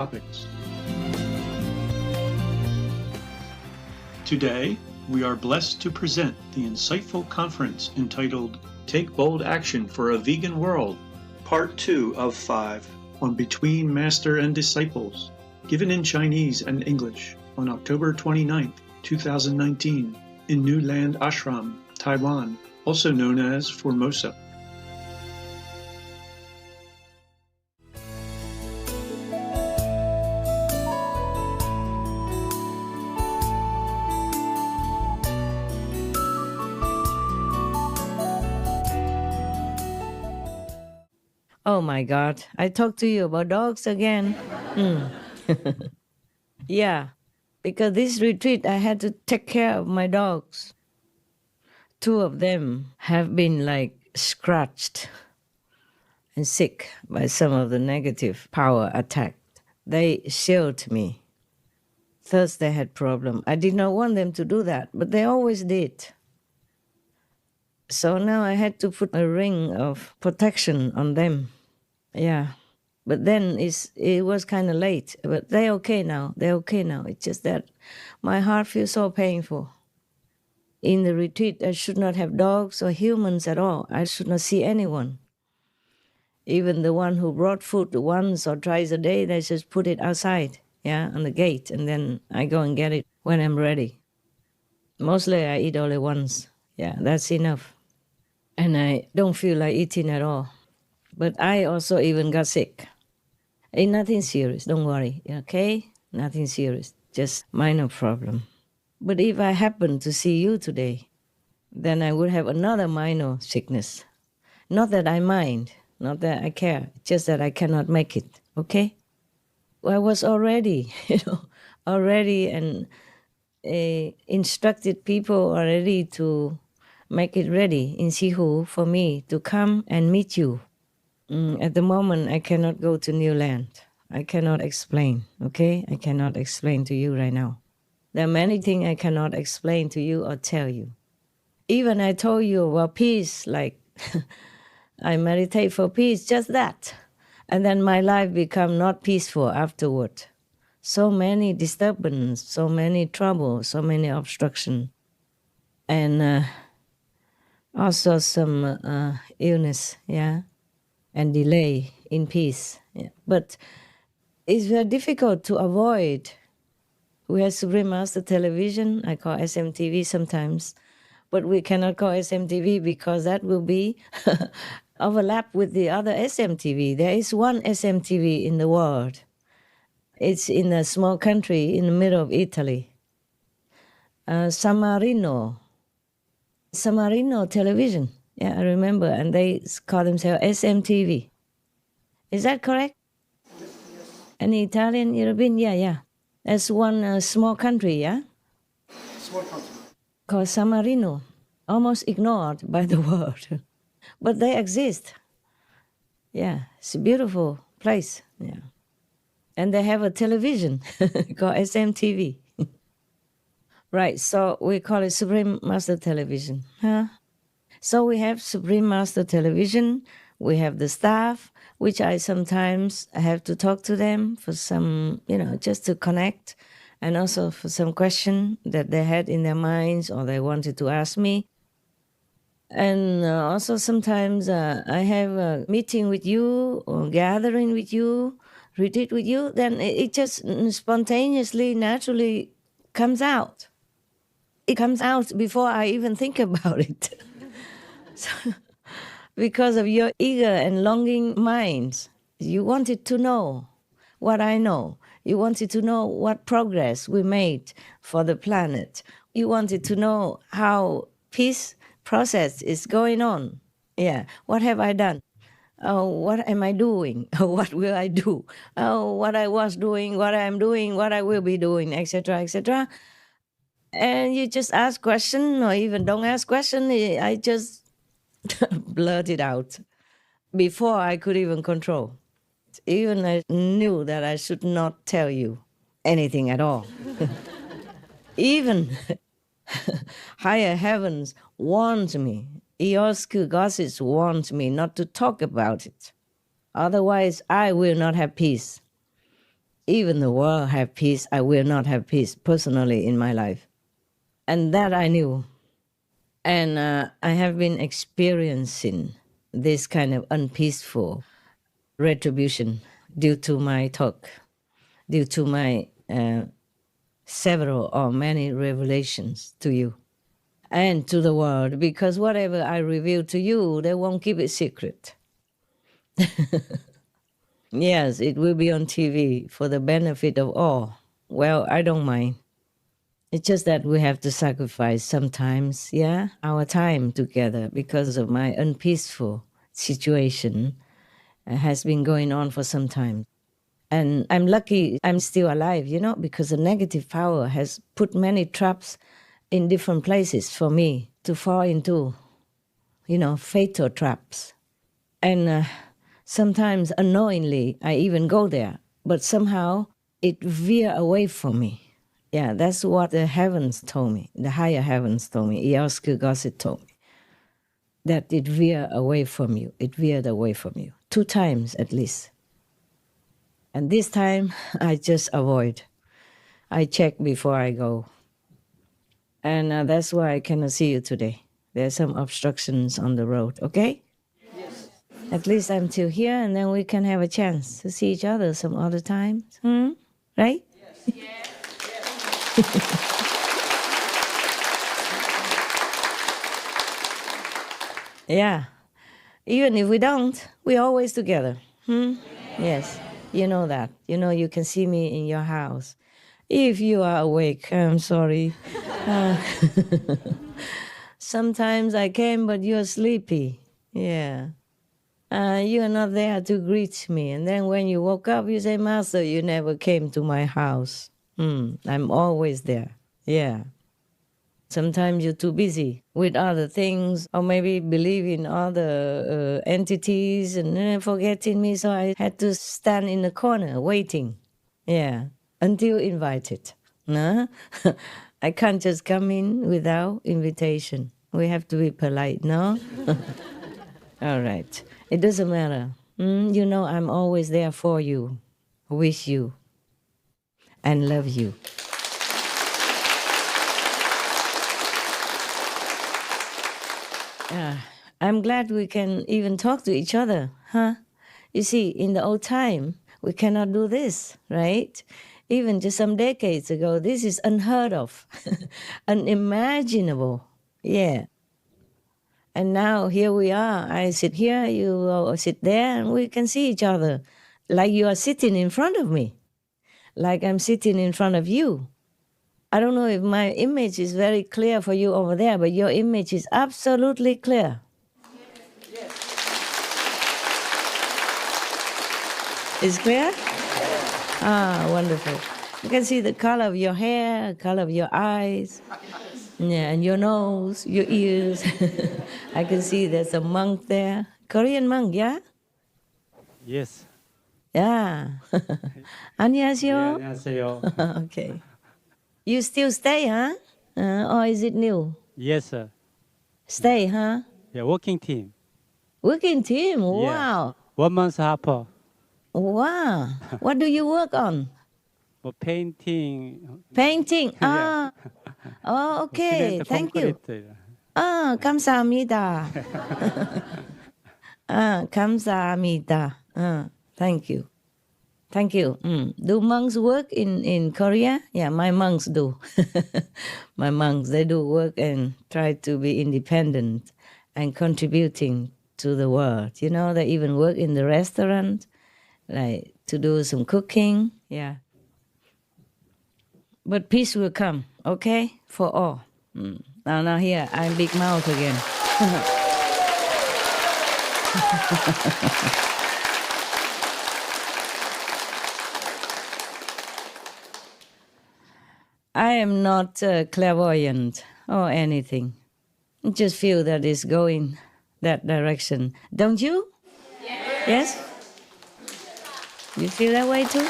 topics. Today, we are blessed to present the insightful conference entitled Take Bold Action for a Vegan World, Part 2 of 5, on Between Master and Disciples, given in Chinese and English on October 29, 2019, in New Land Ashram, Taiwan, also known as Formosa. Oh my God, I talked to you about dogs again. Yeah, because this retreat I had to take care of my dogs. 2 of them have been like scratched and sick by some of the negative power attack. They shielded me. First they had problem. I did not want them to do that, but they always did. So now I had to put a ring of protection on them. Yeah, but then it was kind of late. But they're okay now. They're okay now. It's just that my heart feels so painful. In the retreat, I should not have dogs or humans at all. I should not see anyone. Even the one who brought food once or twice a day, they just put it outside, on the gate, and then I go and get it when I'm ready. Mostly I eat only once. Yeah, that's enough. And I don't feel like eating at all. But I also even got sick. Ain't nothing serious, don't worry, okay? Nothing serious, just minor problem. But if I happen to see you today, then I would have another minor sickness. Not that I mind, not that I care, just that I cannot make it, okay? I was already, and instructed people already to make it ready in Sihu for me to come and meet you. At the moment, I cannot go to New Land. I cannot explain, okay? I cannot explain to you right now. There are many things I cannot explain to you or tell you. Even I told you about peace, like I meditate for peace, just that. And then my life become not peaceful afterward. So many disturbance, so many trouble, so many obstruction. And also some illness, and delay in peace. Yeah. But it's very difficult to avoid. We have Supreme Master Television, I call SMTV sometimes, but we cannot call SMTV because that will be overlap with the other SMTV. There is one SMTV in the world. It's in a small country in the middle of Italy. San Marino Television. Yeah, I remember, and they call themselves SMTV. Is that correct? Any Italian, European? Yeah. That's one small country, yeah? Small country. Called San Marino, almost ignored by the world. But they exist. Yeah, it's a beautiful place, yeah. And they have a television called SMTV. Right, so we call it Supreme Master Television, huh? So we have Supreme Master Television, we have the staff, which I sometimes have to talk to them for some, just to connect, and also for some question that they had in their minds or they wanted to ask me. And also sometimes I have a meeting with you or gathering with you, retreat with you, then it just spontaneously, naturally comes out. It comes out before I even think about it. So, because of your eager and longing minds, you wanted to know what I know. You wanted to know what progress we made for the planet. You wanted to know how peace process is going on. Yeah, what have I done? Oh, what am I doing? What will I do? Oh, what I was doing, what I'm doing, what I will be doing, etc., etc. And you just ask question or even don't ask question. I just blurt it out before I could even control. Even I knew that I should not tell you anything at all. Even higher heavens warned me. Eosku goddess warned me not to talk about it. Otherwise, I will not have peace. even the world have peace, I will not have peace personally in my life. And that I knew. And I have been experiencing this kind of unpeaceful retribution due to my talk, due to my several or many revelations to you and to the world, because whatever I reveal to you, they won't keep it secret. Yes, it will be on TV for the benefit of all. Well, I don't mind. It's just that we have to sacrifice sometimes, our time together because of my unpeaceful situation has been going on for some time. And I'm lucky I'm still alive, because the negative power has put many traps in different places for me to fall into, fatal traps. And sometimes unknowingly, I even go there, but somehow it veer away from me. Yeah, that's what the heavens told me, the higher heavens told me, Eosku Gossett told me, that it veered away from you. It veered away from you 2 times at least. And this time, I just avoid. I check before I go. And that's why I cannot see you today. There's some obstructions on the road, okay? Yes. At least I'm still here, and then we can have a chance to see each other some other time. Right? Yes. Yes. Yeah. Even if we don't, we're always together. Yes. You know that. You can see me in your house. If you are awake, I'm sorry. Sometimes I came, but you're sleepy. Yeah. You are not there to greet me. And then when you woke up, you say, Master, you never came to my house. I'm always there. Yeah. Sometimes you're too busy with other things, or maybe believe in other entities and forgetting me. So I had to stand in the corner waiting. Yeah. Until invited. No? I can't just come in without invitation. We have to be polite, no? All right. It doesn't matter. I'm always there for you, with you, and love you. I'm glad we can even talk to each other, huh? You see, in the old time, we cannot do this, right? Even just some decades ago, this is unheard of, unimaginable. Yeah. And now here we are. I sit here, you sit there, and we can see each other like you are sitting in front of me, like I'm sitting in front of you. I don't know if my image is very clear for you over there, but your image is absolutely clear. Yes. It's clear? Ah, wonderful. You can see the color of your hair, color of your eyes, and your nose, your ears. I can see there's a monk there. Korean monk, yeah? Yes. Yeah. 안녕하세요. 안녕하세요. Okay. You still stay, huh? Or is it new? Yes, sir. Stay, huh? Yeah, working team. Working team, wow. Yeah. 1 month helper. Wow. What do you work on? For painting. Painting. Yeah. Oh, okay. 시멘트, Thank you. 콘크리트. 감사합니다. 감사합니다. Thank you. Thank you. Do monks work in Korea? Yeah, my monks do. My monks, they do work and try to be independent and contributing to the world. They even work in the restaurant, like to do some cooking. Yeah. But peace will come, okay? For all. Now here, I'm big mouth again. I am not clairvoyant or anything. I just feel that it's going that direction. Don't you? Yes? You feel that way too?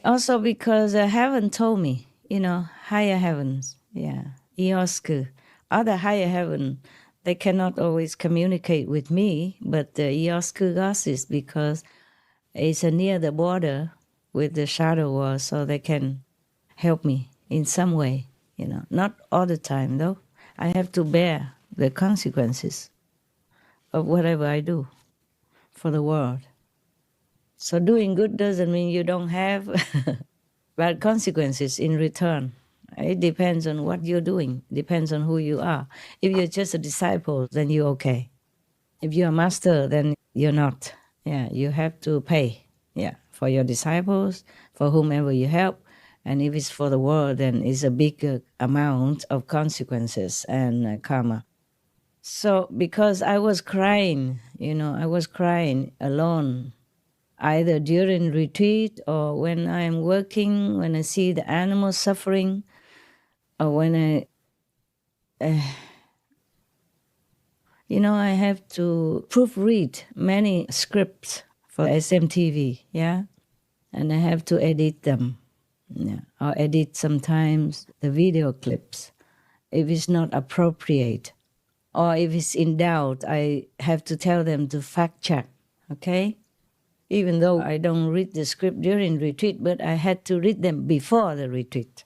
Also because heaven told me, higher heavens, Eosku, other higher heaven They cannot always communicate with me, but Ioskugasis, because it's near the border with the shadow world, so they can help me in some way, Not all the time, though. I have to bear the consequences of whatever I do for the world. So doing good doesn't mean you don't have bad consequences in return. It depends on what you're doing, depends on who you are. If you're just a disciple, then you're okay. If you're a master, then you're not. Yeah, you have to pay, for your disciples, for whomever you help. And if it's for the world, then it's a big amount of consequences and karma. So because I was crying, I was crying alone, either during retreat or when I'm working, when I see the animals suffering, or when I have to proofread many scripts for SMTV, and I have to edit them, or edit sometimes the video clips if it's not appropriate, or if it's in doubt, I have to tell them to fact check, okay? Even though I don't read the script during retreat, but I had to read them before the retreat,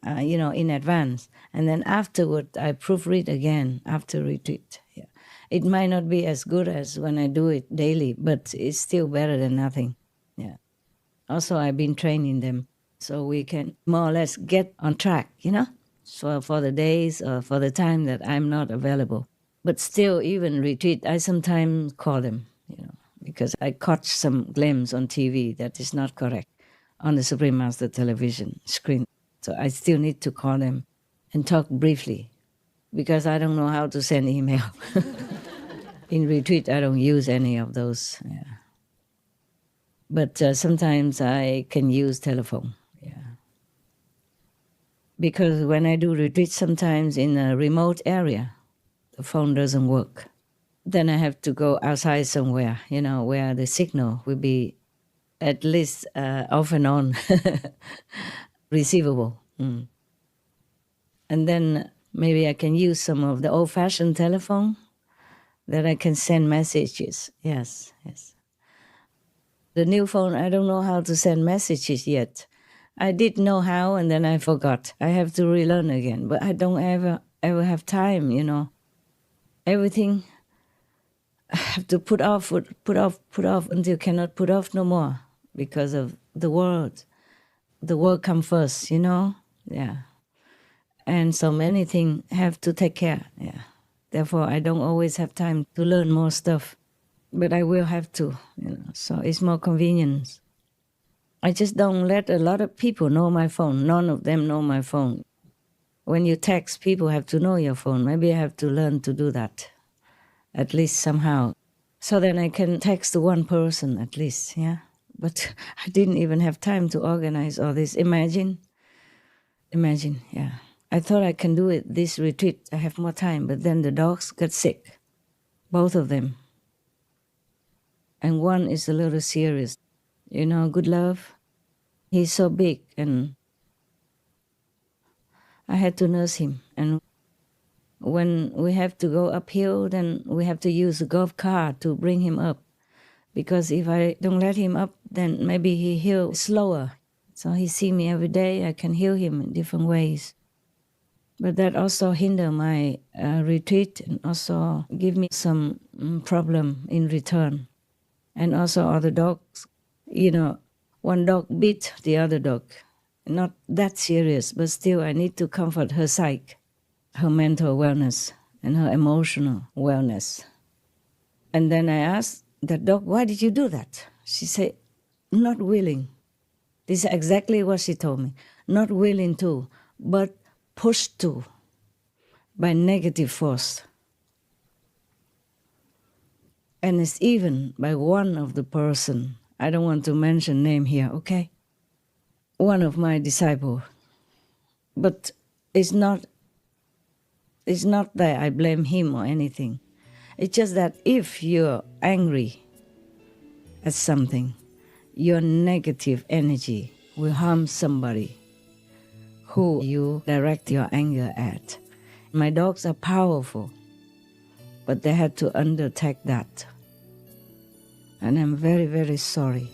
in advance. And then afterward, I proofread again after retreat. Yeah. It might not be as good as when I do it daily, but it's still better than nothing. Yeah. Also, I've been training them so we can more or less get on track, So for the days or for the time that I'm not available. But still, even retreat, I sometimes call them, because I caught some glimpse on TV that is not correct on the Supreme Master television screen. So I still need to call them and talk briefly because I don't know how to send email. In retreat, I don't use any of those. Yeah. But sometimes I can use telephone. Yeah. Because when I do retreat, sometimes in a remote area, the phone doesn't work. Then I have to go outside somewhere, where the signal will be at least off and on, receivable. Mm. And then maybe I can use some of the old-fashioned telephone that I can send messages. Yes. The new phone, I don't know how to send messages yet. I did know how, and then I forgot. I have to relearn again. But I don't ever have time, Everything I have to put off until cannot put off no more because of the world. The world come first, Yeah. And so many things have to take care, Therefore, I don't always have time to learn more stuff. But I will have to, So it's more convenient. I just don't let a lot of people know my phone. None of them know my phone. When you text, people have to know your phone. Maybe I have to learn to do that, at least somehow. So then I can text to one person at least, But I didn't even have time to organize all this. Imagine, I thought I can do it this retreat. I have more time, but then the dogs got sick, both of them. And one is a little serious. Good love. He's so big, and I had to nurse him. And when we have to go uphill, then we have to use a golf cart to bring him up. Because if I don't let him up, then maybe he heals slower. So he see me every day. I can heal him in different ways. But that also hinder my retreat and also give me some problem in return. And also other dogs, one dog beat the other dog. Not that serious, but still I need to comfort her psyche, her mental wellness, and her emotional wellness. And then I asked that dog, why did you do that? She said, not willing. This is exactly what she told me. Not willing to, but pushed to by negative force. And it's even by one of the person, I don't want to mention name here, okay? One of my disciples. But it's not that I blame him or anything. It's just that if you're angry at something, your negative energy will harm somebody who you direct your anger at. My dogs are powerful. but they had to undertake that. And I'm very, very sorry.